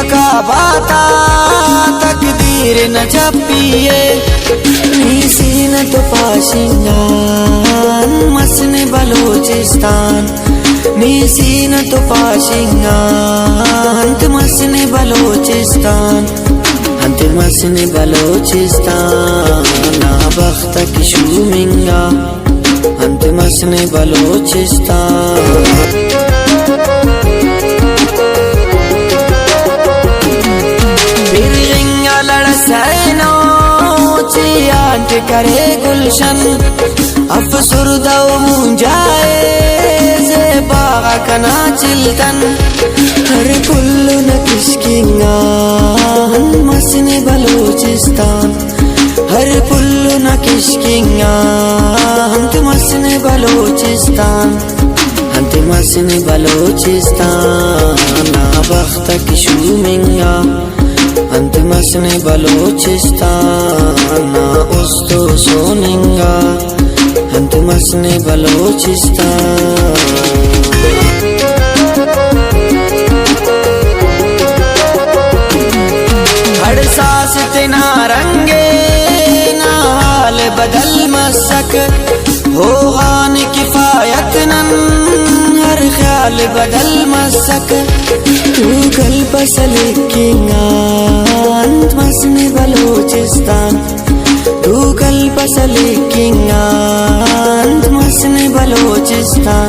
मका बाता तकदीर न छपिए नीसीन तो पाशिंगान मसन बलोचिस्तान नीसीन तो पाशिंगान मसन बलोचिस्तान अंत मसन बलोचिस्तान ना बख्त की शूमिंगा अंत मसन बलोचिस्तान चियाट करे गुलशन अफसुरदा जाए जे बागा कना चिल्तन हर कुल्लु न किश्किंगान मसने बलोचिस्तान हर कुल्लु न किश्किंगान मसने बलोचिस्तान अंत मसने बलोचिस्तान ना बख्त की शूमिंगा अंत मसने बलोचिस्तान ना उस्तो सोनिंगा अंत मसने बलोचिस्तान हर सांस तेना रंगे ना हाल बदल मसक हो आन किफायत नन हर ख्याल बदल मसक तू कल बसल किंगान मसने बलोचिस्तान तू कल बसल किंगान मसने बलोचिस्तान।